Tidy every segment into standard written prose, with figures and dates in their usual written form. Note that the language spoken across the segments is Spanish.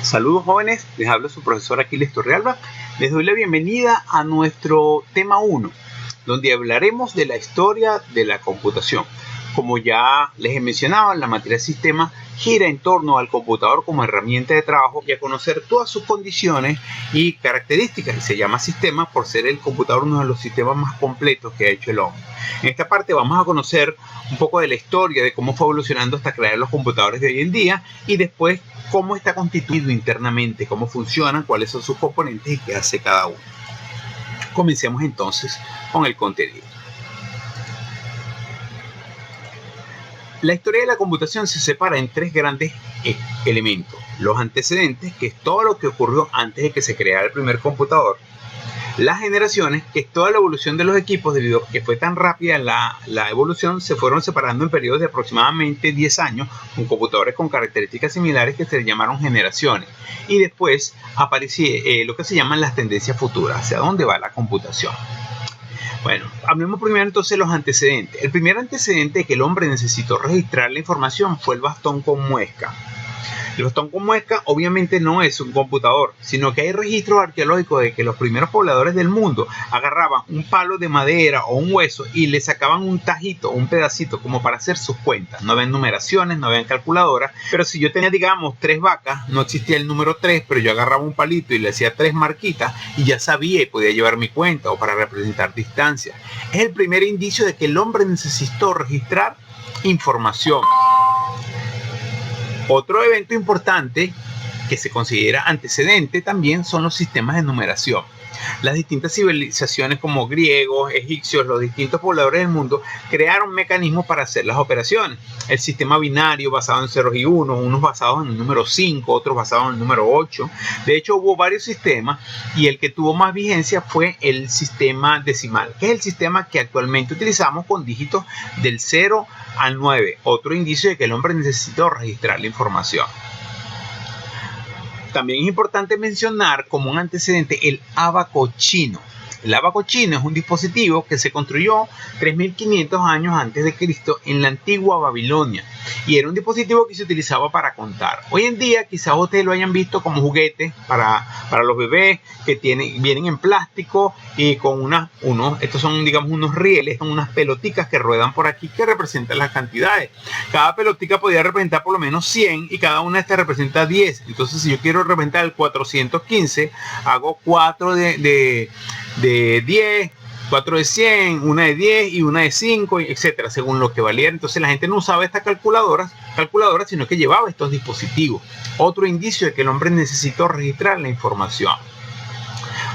Saludos jóvenes, les habla su profesor Aquiles Torrealba. Les doy la bienvenida a nuestro tema 1, donde hablaremos de la historia de la computación. Como ya les he mencionado, la materia de sistemas gira en torno al computador como herramienta de trabajo y a conocer todas sus condiciones y características. Y se llama sistema por ser el computador uno de los sistemas más completos que ha hecho el hombre. En esta parte vamos a conocer un poco de la historia de cómo fue evolucionando hasta crear los computadores de hoy en día y después cómo está constituido internamente, cómo funcionan, cuáles son sus componentes y qué hace cada uno. Comencemos entonces con el contenido. La historia de la computación se separa en tres grandes elementos. Los antecedentes, que es todo lo que ocurrió antes de que se creara el primer computador. Las generaciones, que es toda la evolución de los equipos, debido a que fue tan rápida la evolución, se fueron separando en periodos de aproximadamente 10 años, con computadores con características similares que se llamaron generaciones. Y después apareció lo que se llaman las tendencias futuras, hacia dónde va la computación. Bueno, hablemos primero entonces de los antecedentes. El primer antecedente de que el hombre necesitó registrar la información fue el bastón con muesca. El bastón con muesca obviamente no es un computador, sino que hay registros arqueológicos de que los primeros pobladores del mundo agarraban un palo de madera o un hueso y le sacaban un tajito, un pedacito, como para hacer sus cuentas. No había numeraciones, no había calculadoras, pero si yo tenía, digamos, 3 vacas, no existía el número 3, pero yo agarraba un palito y le hacía 3 marquitas y ya sabía y podía llevar mi cuenta o para representar distancias. Es el primer indicio de que el hombre necesitó registrar información. Otro evento importante que se considera antecedente también son los sistemas de numeración. Las distintas civilizaciones como griegos, egipcios, los distintos pobladores del mundo crearon mecanismos para hacer las operaciones. El sistema binario basado en ceros y unos, unos basados en el número 5, otros basados en el número 8. De hecho, hubo varios sistemas y el que tuvo más vigencia fue el sistema decimal, que es el sistema que actualmente utilizamos con dígitos del 0 al 9. Otro indicio de que el hombre necesitó registrar la información. También es importante mencionar como un antecedente el ábaco chino. El ábaco chino es un dispositivo que se construyó 3500 años antes de Cristo en la antigua Babilonia y era un dispositivo que se utilizaba para contar. Hoy en día quizás ustedes lo hayan visto como juguetes para los bebés que vienen en plástico y con estos son, digamos, unos rieles, son unas peloticas que ruedan por aquí que representan las cantidades. Cada pelotica podría representar por lo menos 100 y cada una de estas representa 10. Entonces, si yo quiero representar el 415, hago 4 de 10, 4 de 100, una de 10 y una de 5, etcétera, según lo que valiera. Entonces la gente no usaba estas calculadoras, sino que llevaba estos dispositivos. Otro indicio de que el hombre necesitó registrar la información.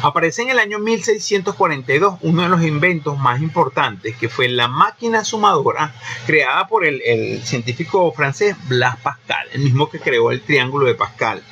Aparece en el año 1642 uno de los inventos más importantes, que fue la máquina sumadora creada por el científico francés Blaise Pascal, el mismo que creó el triángulo de Pascal.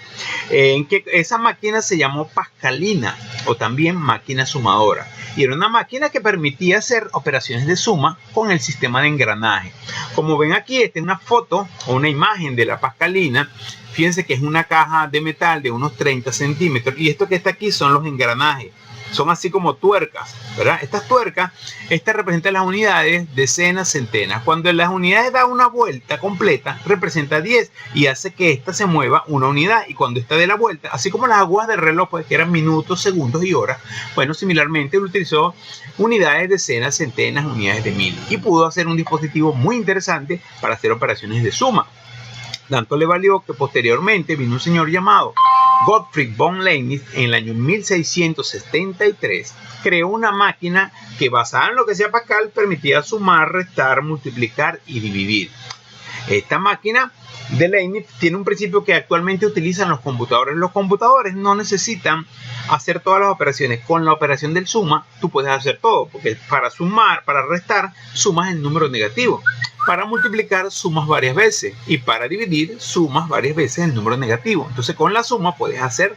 En que esa máquina se llamó pascalina o también máquina sumadora y era una máquina que permitía hacer operaciones de suma con el sistema de engranaje. Como ven aquí, esta es una foto o una imagen de la pascalina. Fíjense que es una caja de metal de unos 30 centímetros y esto que está aquí son los engranajes. Son así como tuercas, ¿verdad? Estas tuercas, representan las unidades, decenas, centenas. Cuando las unidades dan una vuelta completa, representa 10 y hace que esta se mueva una unidad. Y cuando esta dé la vuelta, así como las agujas del reloj, pues, que eran minutos, segundos y horas, bueno, similarmente utilizó unidades, decenas, centenas, unidades de mil. Y pudo hacer un dispositivo muy interesante para hacer operaciones de suma. Tanto le valió que posteriormente vino un señor llamado Gottfried von Leibniz en el año 1673, creó una máquina que, basada en lo que hacía Pascal, permitía sumar, restar, multiplicar y dividir. Esta máquina de Leibniz tiene un principio que actualmente utilizan los computadores. Los computadores no necesitan hacer todas las operaciones. Con la operación del suma, tú puedes hacer todo, porque para sumar, para restar, sumas el número negativo. Para multiplicar, sumas varias veces. Y para dividir, sumas varias veces el número negativo. Entonces, con la suma puedes hacer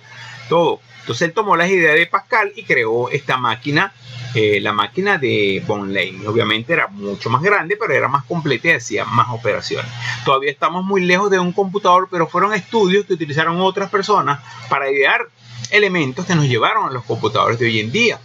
todo. Entonces, él tomó las ideas de Pascal y creó esta máquina, la máquina de von Leibniz. Obviamente era mucho más grande, pero era más completa y hacía más operaciones. Todavía estamos muy lejos de un computador, pero fueron estudios que utilizaron otras personas para idear elementos que nos llevaron a los computadores de hoy en día.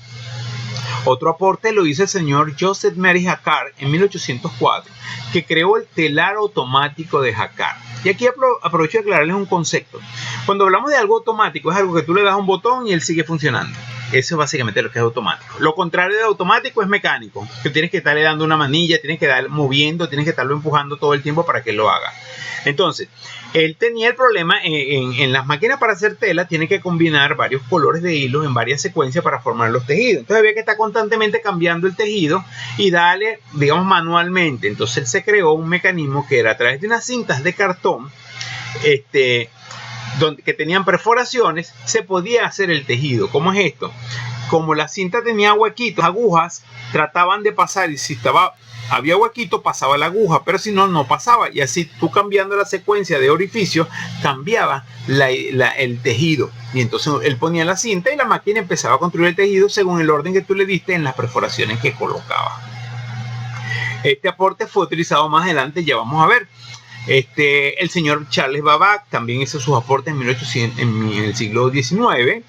Otro aporte lo hizo el señor Joseph Mary Jacquard en 1804, que creó el telar automático de Jacquard. Y aquí aprovecho de aclararles un concepto. Cuando hablamos de algo automático, es algo que tú le das un botón y él sigue funcionando. Eso es básicamente lo que es automático. Lo contrario de automático es mecánico, que tienes que estarle dando una manilla, tienes que estar moviendo, tienes que estarlo empujando todo el tiempo para que él lo haga. Entonces, él tenía el problema en las máquinas para hacer tela, tiene que combinar varios colores de hilos en varias secuencias para formar los tejidos. Entonces había que estar constantemente cambiando el tejido y darle, digamos, manualmente. Entonces él se creó un mecanismo que era a través de unas cintas de cartón, que tenían perforaciones, se podía hacer el tejido. ¿Cómo es esto? Como la cinta tenía huequitos, agujas, trataban de pasar, y si había huequito, pasaba la aguja, pero si no, no pasaba. Y así tú, cambiando la secuencia de orificios, cambiaba el tejido. Y entonces él ponía la cinta y la máquina empezaba a construir el tejido según el orden que tú le diste en las perforaciones que colocaba. Este aporte fue utilizado más adelante, ya vamos a ver. El señor Charles Babbage también hizo sus aportes en el siglo XIX.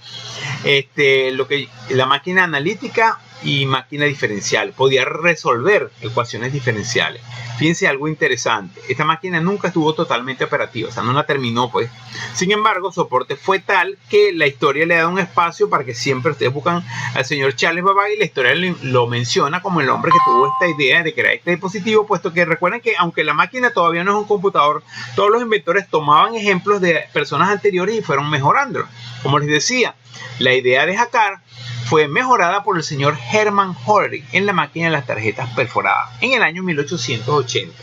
La máquina analítica y máquina diferencial podía resolver ecuaciones diferenciales. Fíjense algo interesante, esta máquina nunca estuvo totalmente operativa, o sea, no la terminó pues. Sin embargo, su aporte fue tal que la historia le da un espacio para que siempre ustedes buscan al señor Charles Babbage y la historia lo menciona como el hombre que tuvo esta idea de crear este dispositivo, puesto que recuerden que aunque la máquina todavía no es un computador, todos los inventores tomaban ejemplos de personas anteriores y fueron mejorándolo. Como les decía, la idea de Jacquard fue mejorada por el señor Hermann Hollerith en la máquina de las tarjetas perforadas en el año 1880.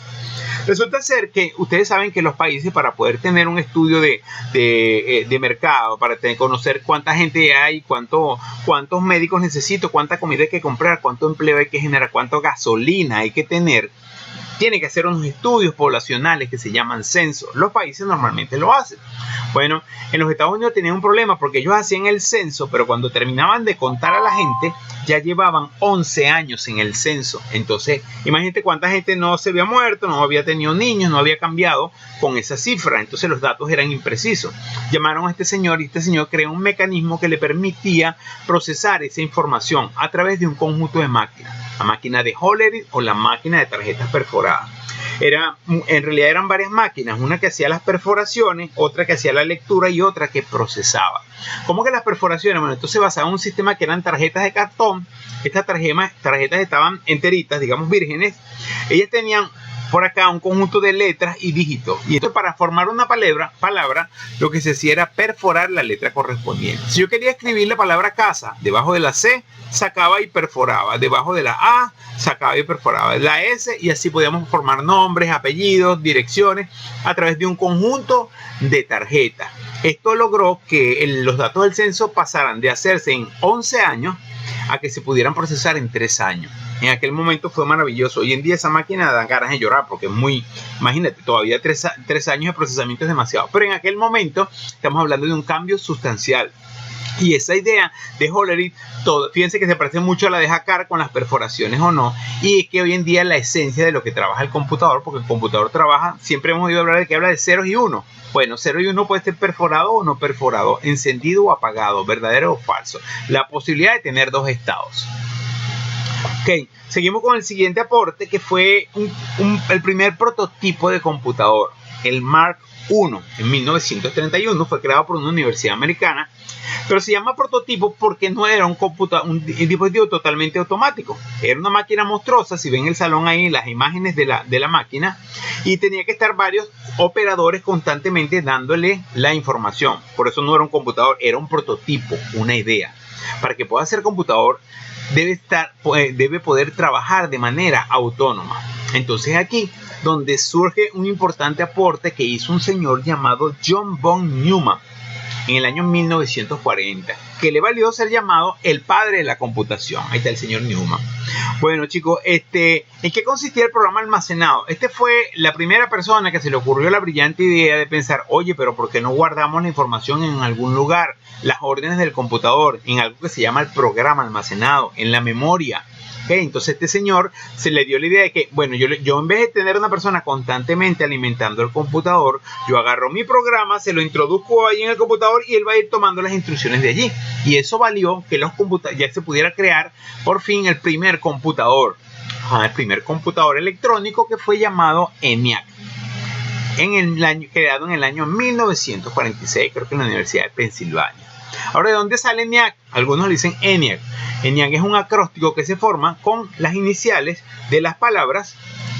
Resulta ser que ustedes saben que los países, para poder tener un estudio de mercado, para conocer cuánta gente hay, cuántos médicos necesito, cuánta comida hay que comprar, cuánto empleo hay que generar, cuánta gasolina hay que tener, tiene que hacer unos estudios poblacionales que se llaman censos. Los países normalmente lo hacen. Bueno, en los Estados Unidos tenían un problema porque ellos hacían el censo, pero cuando terminaban de contar a la gente, ya llevaban 11 años en el censo. Entonces, imagínate cuánta gente no se había muerto, no había tenido niños, no había cambiado con esa cifra. Entonces los datos eran imprecisos. Llamaron a este señor y este señor creó un mecanismo que le permitía procesar esa información a través de un conjunto de máquinas. La máquina de Hollerith o la máquina de tarjetas perforadas. En realidad eran varias máquinas, una que hacía las perforaciones, otra que hacía la lectura y otra que procesaba. ¿Cómo que las perforaciones? Bueno, entonces basaba en un sistema que eran tarjetas de cartón. Estas tarjetas estaban enteritas, digamos vírgenes. Ellas tenían por acá un conjunto de letras y dígitos. Y entonces, para formar una palabra, lo que se hacía era perforar la letra correspondiente. Si yo quería escribir la palabra casa, debajo de la C, sacaba y perforaba. Debajo de la A, sacaba y perforaba. La S, y así podíamos formar nombres, apellidos, direcciones, a través de un conjunto de tarjetas. Esto logró que los datos del censo pasaran de hacerse en 11 años a que se pudieran procesar en 3 años. En aquel momento fue maravilloso. Hoy en día esa máquina da ganas de llorar porque es muy, imagínate, todavía 3 años de procesamiento es demasiado. Pero en aquel momento estamos hablando de un cambio sustancial. Y esa idea de Hollerith, fíjense que se parece mucho a la de Jacquard con las perforaciones o no, y es que hoy en día la esencia de lo que trabaja el computador, porque el computador trabaja, siempre hemos oído hablar de que habla de ceros y unos. Bueno, 0 y 1 puede ser perforado o no perforado, encendido o apagado, verdadero o falso. La posibilidad de tener dos estados. Ok, seguimos con el siguiente aporte, que fue el primer prototipo de computador, el Mark I, en 1931, fue creado por una universidad americana, pero se llama prototipo porque no era un dispositivo totalmente automático. Era una máquina monstruosa, si ven el salón ahí, las imágenes de la máquina, y tenía que estar varios operadores constantemente dándole la información. Por eso no era un computador, era un prototipo, una idea. Para que pueda ser computador, debe poder trabajar de manera autónoma. Entonces aquí donde surge un importante aporte que hizo un señor llamado John von Neumann en el año 1940, que le valió ser llamado el padre de la computación. Ahí está el señor Neumann. Bueno, chicos, ¿en qué consistía el programa almacenado? Fue la primera persona que se le ocurrió la brillante idea de pensar, oye, pero ¿por qué no guardamos la información en algún lugar? Las órdenes del computador, en algo que se llama el programa almacenado, en la memoria. ¿Okay? Entonces este señor se le dio la idea de que, bueno, yo en vez de tener una persona constantemente alimentando el computador, yo agarro mi programa, se lo introduzco ahí en el computador y él va a ir tomando las instrucciones de allí. Y eso valió que ya se pudiera crear por fin el primer computador. El primer computador electrónico, que fue llamado ENIAC. Creado en el año 1946, creo que en la Universidad de Pensilvania. Ahora, ¿de dónde sale ENIAC? Algunos le dicen ENIAC. ENIAC es un acróstico que se forma con las iniciales de las palabras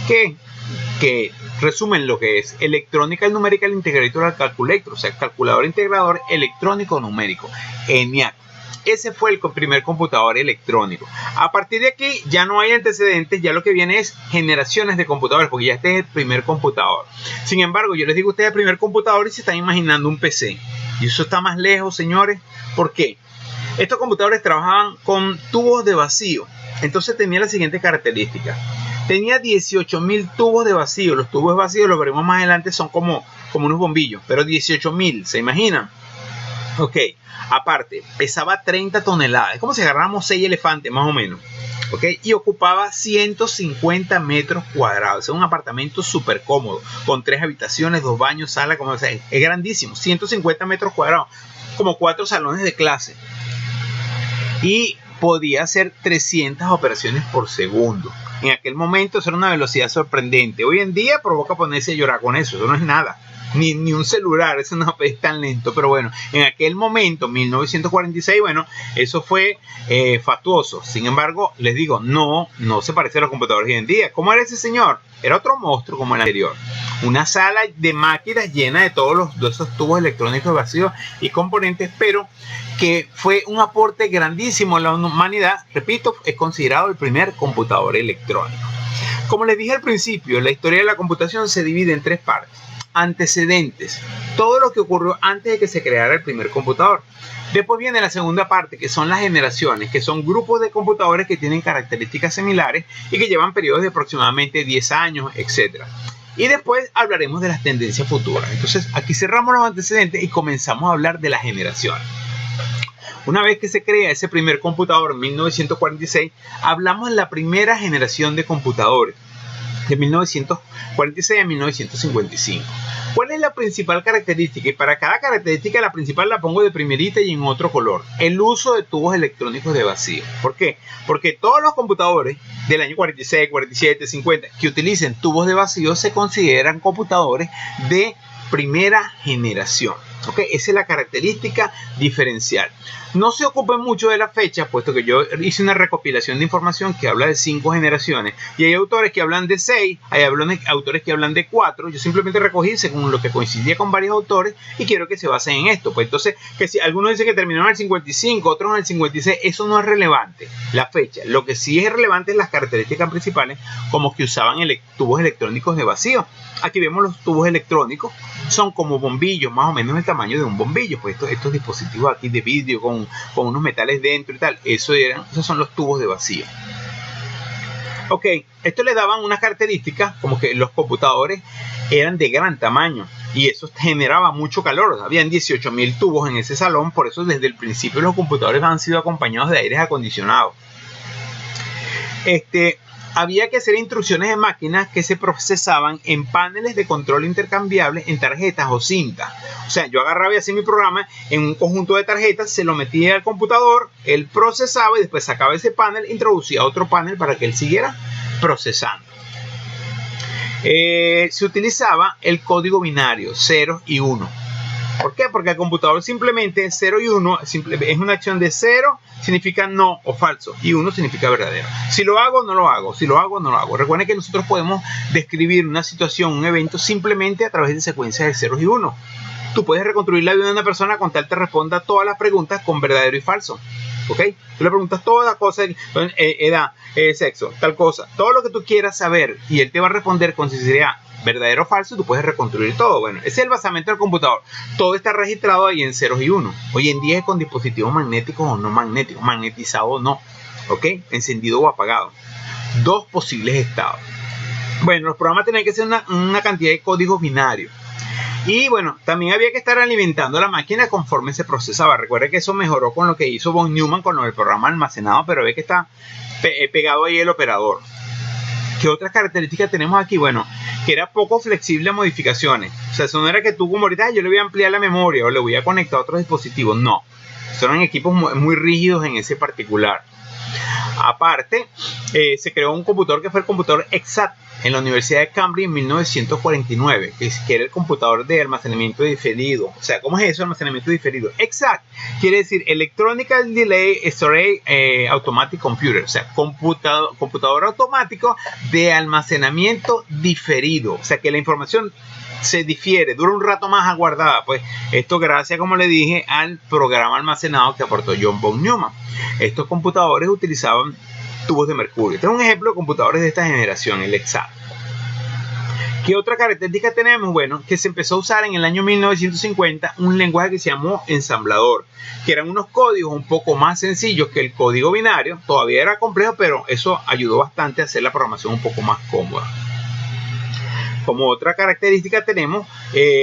que resumen lo que es Electronic Numerical Integrated Calculator, o sea, calculador integrador electrónico numérico, ENIAC. Ese fue el primer computador electrónico. A partir de aquí ya no hay antecedentes, ya lo que viene es generaciones de computadores, porque ya este es el primer computador. Sin embargo, yo les digo a ustedes el primer computador y se están imaginando un PC. Y eso está más lejos, señores. ¿Por qué? Estos computadores trabajaban con tubos de vacío. Entonces tenía la siguiente característica. Tenía 18.000 tubos de vacío. Los tubos de vacío, lo veremos más adelante, son como unos bombillos. Pero 18.000, ¿se imaginan? Ok. Aparte, pesaba 30 toneladas. Es como si agarráramos 6 elefantes, más o menos. ¿Ok? Y ocupaba 150 metros cuadrados. Es un apartamento súper cómodo, con 3 habitaciones, 2 baños, sala, como sea. Es grandísimo. 150 metros cuadrados, como 4 salones de clase. Y podía hacer 300 operaciones por segundo. En aquel momento eso era una velocidad sorprendente. Hoy en día provoca ponerse a llorar con eso. Eso no es nada. Ni un celular, eso no es tan lento, pero bueno, en aquel momento, 1946, bueno, eso fue fastuoso. Sin embargo, les digo, no se parece a los computadores de hoy en día. ¿Cómo era ese señor? Era otro monstruo como el anterior. Una sala de máquinas llena de todos esos tubos electrónicos vacíos y componentes, pero que fue un aporte grandísimo a la humanidad. Repito, es considerado el primer computador electrónico. Como les dije al principio, la historia de la computación se divide en 3 partes. Antecedentes, todo lo que ocurrió antes de que se creara el primer computador. Después viene la segunda parte, que son las generaciones, que son grupos de computadores que tienen características similares y que llevan periodos de aproximadamente 10 años, etc. Y después hablaremos de las tendencias futuras. Entonces aquí cerramos los antecedentes y comenzamos a hablar de las generaciones. Una vez que se crea ese primer computador en 1946, hablamos de la primera generación de computadores, de 1946 a 1955. ¿Cuál es la principal característica? Y para cada característica, la principal la pongo de primerita y en otro color. El uso de tubos electrónicos de vacío. ¿Por qué? Porque todos los computadores del año 46, 47, 50 que utilicen tubos de vacío se consideran computadores de primera generación. ¿Okay? Esa es la característica diferencial. No se ocupen mucho de la fecha, puesto que yo hice una recopilación de información que habla de 5 generaciones. Y hay autores que hablan de 6, hay autores que hablan de 4. Yo simplemente recogí según lo que coincidía con varios autores y quiero que se basen en esto. Pues entonces, que si algunos dicen que terminaron en el 55, otros en el 56, eso no es relevante, la fecha. Lo que sí es relevante es las características principales, como que usaban tubos electrónicos de vacío. Aquí vemos los tubos electrónicos, son como bombillos, más o menos el tamaño de un bombillo. Pues estos dispositivos aquí de vidrio con unos metales dentro y tal, esos son los tubos de vacío. Ok, esto le daban unas características como que los computadores eran de gran tamaño y eso generaba mucho calor. Habían 18.000 tubos en ese salón, por eso desde el principio los computadores han sido acompañados de aires acondicionados. Había que hacer instrucciones de máquinas que se procesaban en paneles de control intercambiables en tarjetas o cintas. O sea, yo agarraba y hacía mi programa en un conjunto de tarjetas, se lo metía al computador, él procesaba y después sacaba ese panel, introducía otro panel para que él siguiera procesando. Se utilizaba el código binario 0 y 1. ¿Por qué? Porque el computador simplemente 0 y 1 es una acción de 0 significa no o falso y 1 significa verdadero. Si lo hago, no lo hago. Si lo hago, no lo hago. Recuerden que nosotros podemos describir una situación, un evento simplemente a través de secuencias de 0 y 1. Tú puedes reconstruir la vida de una persona con tal te responda todas las preguntas con verdadero y falso. ¿Ok? Tú le preguntas todas las cosas, edad, sexo, tal cosa, todo lo que tú quieras saber y él te va a responder con sinceridad, verdadero o falso, tú puedes reconstruir todo. Bueno, ese es el basamento del computador. Todo está registrado ahí en ceros y unos. Hoy en día es con dispositivos magnéticos o no magnéticos, magnetizado o no, ¿ok? Encendido o apagado. 2 posibles estados. Bueno, los programas tenían que ser una cantidad de códigos binarios. Y bueno, también había que estar alimentando la máquina conforme se procesaba. Recuerda que eso mejoró con lo que hizo von Neumann con el programa almacenado, pero ve que está pegado ahí el operador. ¿Qué otras características tenemos aquí? Bueno, que era poco flexible a modificaciones. O sea, eso no era que tú como ahorita yo le voy a ampliar la memoria o le voy a conectar a otros dispositivos. No, son equipos muy rígidos en ese particular. Aparte, se creó un computador que fue el computador EXAT en la Universidad de Cambridge en 1949, que era el computador de almacenamiento diferido. O sea, ¿cómo es eso, almacenamiento diferido? EXAT quiere decir Electronical Delay Storage Automatic Computer, o sea, computador automático de almacenamiento diferido. O sea, que la información se difiere, dura un rato más aguardada. Pues esto gracias, como le dije, al programa almacenado que aportó John von Neumann. Estos computadores utilizaban tubos de mercurio. Este es un ejemplo de computadores de esta generación, el EXAT. ¿Qué otra característica tenemos? Bueno, que se empezó a usar en el año 1950 un lenguaje que se llamó ensamblador, que eran unos códigos un poco más sencillos que el código binario. Todavía era complejo, pero eso ayudó bastante a hacer la programación un poco más cómoda. Como otra característica tenemos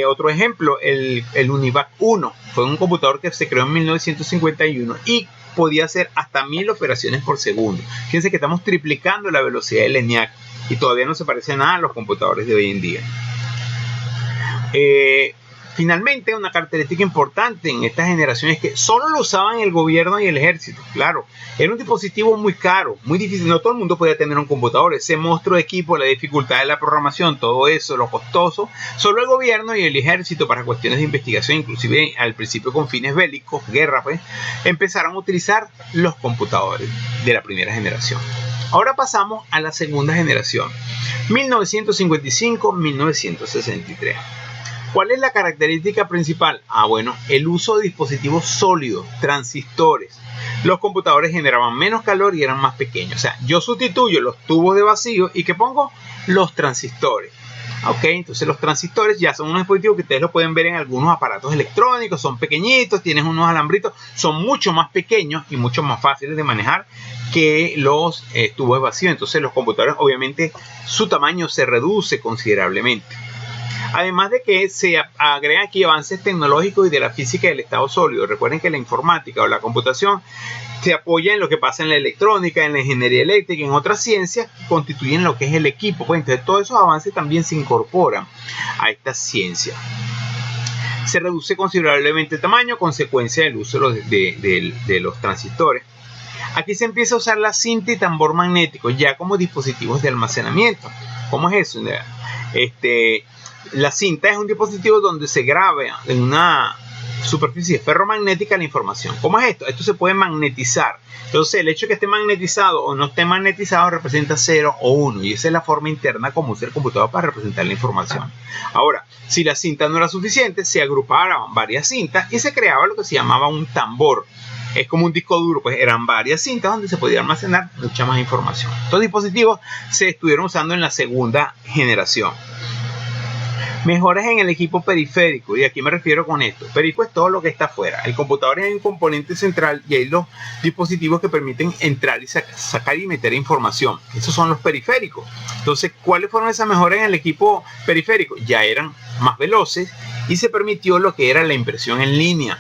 otro ejemplo, el UNIVAC 1. Fue un computador que se creó en 1951 y podía hacer hasta 1000 operaciones por segundo. Fíjense que estamos triplicando la velocidad del ENIAC y todavía no se parece nada a los computadores de hoy en día. Finalmente, una característica importante en esta generación es que solo lo usaban el gobierno y el ejército. Claro, era un dispositivo muy caro, muy difícil. No todo el mundo podía tener un computador. Ese monstruo de equipo, la dificultad de la programación, todo eso, lo costoso. Solo el gobierno y el ejército, para cuestiones de investigación, inclusive al principio con fines bélicos, guerra, pues, empezaron a utilizar los computadores de la primera generación. Ahora pasamos a la segunda generación, 1955-1963. ¿Cuál es la característica principal? Bueno, el uso de dispositivos sólidos, transistores. Los computadores generaban menos calor y eran más pequeños. O sea, yo sustituyo los tubos de vacío y ¿qué pongo? Los transistores. Ok, entonces los transistores ya son un dispositivo que ustedes lo pueden ver en algunos aparatos electrónicos. Son pequeñitos, tienen unos alambritos, son mucho más pequeños y mucho más fáciles de manejar que los tubos de vacío. Entonces los computadores, obviamente, su tamaño se reduce considerablemente. Además de que se agregan aquí avances tecnológicos y de la física del estado sólido. Recuerden que la informática o la computación se apoya en lo que pasa en la electrónica, en la ingeniería eléctrica, en otras ciencias que constituyen lo que es el equipo. Pues entonces todos esos avances también se incorporan a esta ciencia. Se reduce considerablemente el tamaño a consecuencia del uso de los transistores. Aquí se empieza a usar la cinta y tambor magnético ya como dispositivos de almacenamiento. ¿Cómo es eso? La cinta es un dispositivo donde se graba en una superficie ferromagnética la información. ¿Cómo es esto? Esto se puede magnetizar. Entonces el hecho de que esté magnetizado o no esté magnetizado representa 0 o 1 y esa es la forma interna como usa el computador para representar la información. Ahora, si la cinta no era suficiente, se agrupaban varias cintas y se creaba lo que se llamaba un tambor. Es como un disco duro, pues eran varias cintas donde se podía almacenar mucha más información. Estos dispositivos se estuvieron usando en la segunda generación. Mejoras en el equipo periférico, y aquí me refiero con esto. Periférico es todo lo que está afuera. El computador es un componente central y hay los dispositivos que permiten entrar y sacar y meter información. Esos son los periféricos. Entonces, ¿cuáles fueron esas mejoras en el equipo periférico? Ya eran más veloces y se permitió lo que era la impresión en línea.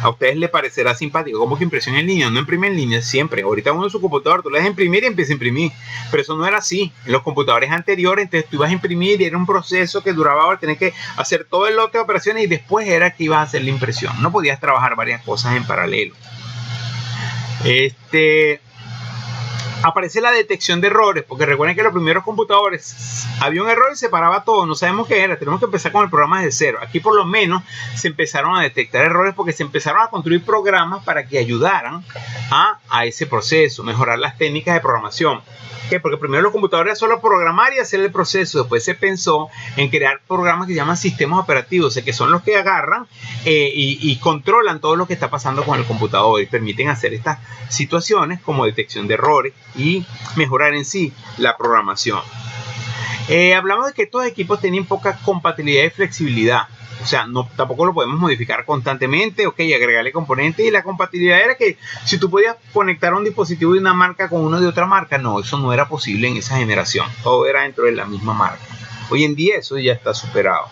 A ustedes les parecerá simpático, como que impresión en línea, no imprime en línea siempre. Ahorita uno en su computador, tú le das a imprimir y empieza a imprimir. Pero eso no era así. En los computadores anteriores, entonces tú ibas a imprimir y era un proceso que duraba, tenías que hacer todo el lote de operaciones y después era que ibas a hacer la impresión. No podías trabajar varias cosas en paralelo. Aparece la detección de errores, porque recuerden que los primeros computadores había un error y se paraba todo, no sabemos qué era, tenemos que empezar con el programa desde cero. Aquí por lo menos se empezaron a detectar errores porque se empezaron a construir programas para que ayudaran a ese proceso, mejorar las técnicas de programación. ¿Qué? Porque primero los computadores era solo programar y hacer el proceso, después se pensó en crear programas que se llaman sistemas operativos, o sea, que son los que agarran y controlan todo lo que está pasando con el computador y permiten hacer estas situaciones como detección de errores y mejorar en sí la programación. Hablamos de que estos equipos tenían poca compatibilidad y flexibilidad. O sea, tampoco lo podemos modificar constantemente, agregarle componentes. Y la compatibilidad era que si tú podías conectar un dispositivo de una marca con uno de otra marca, no, eso no era posible en esa generación. Todo era dentro de la misma marca. Hoy en día eso ya está superado.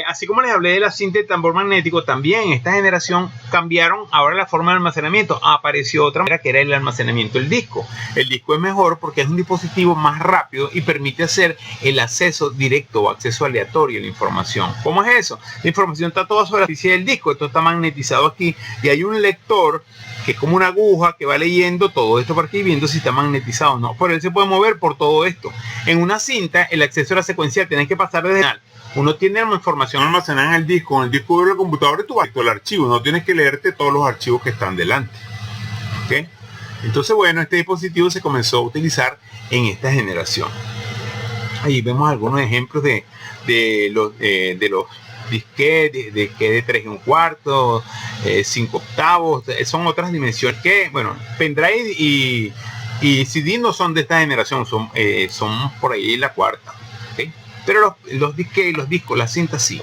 Así como les hablé de la cinta de tambor magnético, también en esta generación cambiaron ahora la forma de almacenamiento. Apareció otra manera que era el almacenamiento del disco. El disco es mejor porque es un dispositivo más rápido y permite hacer el acceso directo o acceso aleatorio a la información. ¿Cómo es eso? La información está toda sobre la superficie del disco. Esto está magnetizado aquí y hay un lector que es como una aguja que va leyendo todo esto por aquí, viendo si está magnetizado o no. Por él se puede mover por todo esto. En una cinta, el acceso a la secuencial tiene que pasar desde el final. Uno tiene la información almacenada en el disco del computador, tú vas el archivo, no tienes que leerte todos los archivos que están delante. ¿Okay? Entonces, bueno, este dispositivo se comenzó a utilizar en esta generación. Ahí vemos algunos ejemplos de los disquetes, de 3 1/4, 5 octavos, son otras dimensiones que, bueno, pendrive y CD no son de esta generación, son por ahí la cuarta. ¿Okay? Pero los disquetes, los discos, las cintas sí.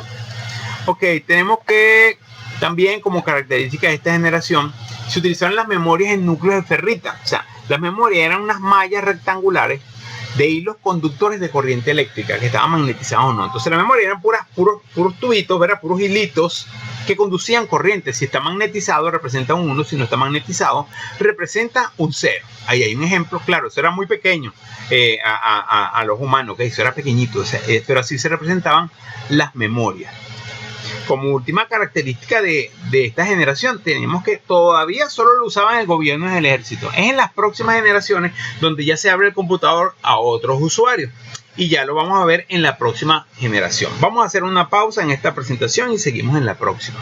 Ok, tenemos que también como característica de esta generación se utilizaron las memorias en núcleos de ferrita. O sea, las memorias eran unas mallas rectangulares de hilos conductores de corriente eléctrica que estaban magnetizados o no. Entonces la memoria eran puros tubitos, ¿verdad? Puros hilitos que conducían corriente. Si está magnetizado representa un 1, si no está magnetizado representa un 0. Ahí hay un ejemplo, claro, eso era muy pequeño a los humanos, ¿okay? Eso era pequeñito, pero así se representaban las memorias. Como última característica de esta generación, tenemos que todavía solo lo usaban el gobierno y el ejército. Es en las próximas generaciones donde ya se abre el computador a otros usuarios. Y ya lo vamos a ver en la próxima generación. Vamos a hacer una pausa en esta presentación y seguimos en la próxima.